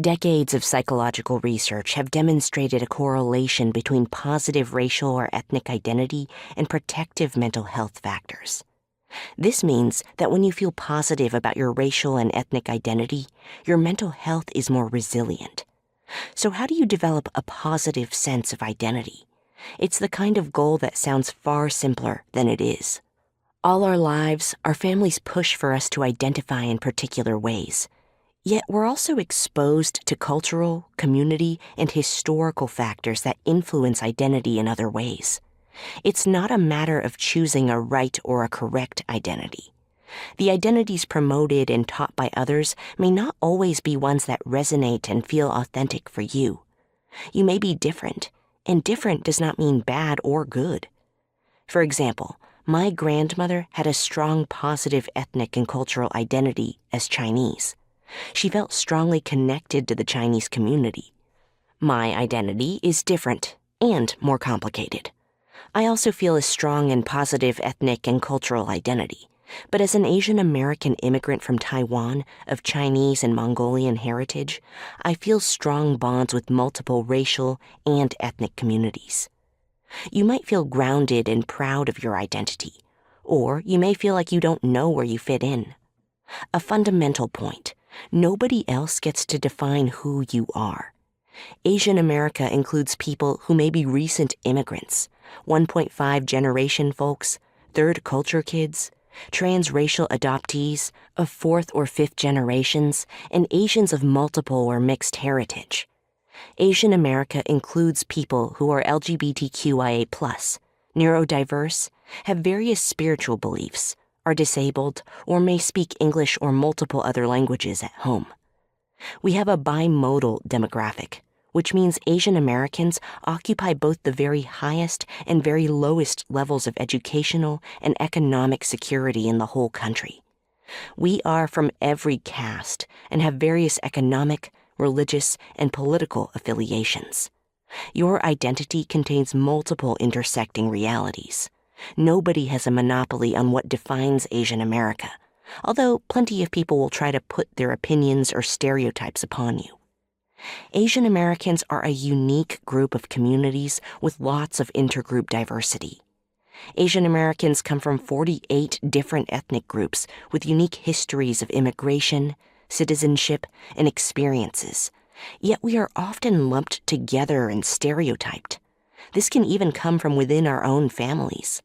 Decades of psychological research have demonstrated a correlation between positive racial or ethnic identity and protective mental health factors. This means that when you feel positive about your racial and ethnic identity, your mental health is more resilient. So how do you develop a positive sense of identity? It's the kind of goal that sounds far simpler than it is. All our lives, our families push for us to identify in particular ways. Yet we're also exposed to cultural, community, and historical factors that influence identity in other ways. It's not a matter of choosing a right or a correct identity. The identities promoted and taught by others may not always be ones that resonate and feel authentic for you. You may be different, and different does not mean bad or good. For example, my grandmother had a strong positive ethnic and cultural identity as Chinese. She felt strongly connected to the Chinese community. My identity is different and more complicated. I also feel a strong and positive ethnic and cultural identity, but as an Asian American immigrant from Taiwan of Chinese and Mongolian heritage, I feel strong bonds with multiple racial and ethnic communities. You might feel grounded and proud of your identity, or you may feel like you don't know where you fit in. A fundamental point: nobody else gets to define who you are. Asian America includes people who may be recent immigrants, 1.5 generation folks, third culture kids, transracial adoptees of fourth or fifth generations, and Asians of multiple or mixed heritage. Asian America includes people who are LGBTQIA+, neurodiverse, have various spiritual beliefs, are disabled, or may speak English or multiple other languages at home. We have a bimodal demographic, which means Asian Americans occupy both the very highest and very lowest levels of educational and economic security in the whole country. We are from every caste and have various economic, religious, and political affiliations. Your identity contains multiple intersecting realities. Nobody has a monopoly on what defines Asian America, although plenty of people will try to put their opinions or stereotypes upon you. Asian Americans are a unique group of communities with lots of intergroup diversity. Asian Americans come from 48 different ethnic groups with unique histories of immigration, citizenship, and experiences, yet we are often lumped together and stereotyped. This can even come from within our own families.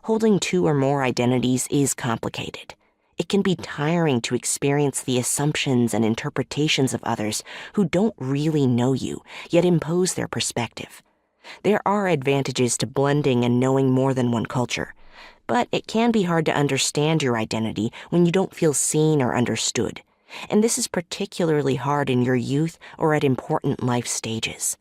Holding two or more identities is complicated. It can be tiring to experience the assumptions and interpretations of others who don't really know you, yet impose their perspective. There are advantages to blending and knowing more than one culture, but it can be hard to understand your identity when you don't feel seen or understood, and this is particularly hard in your youth or at important life stages.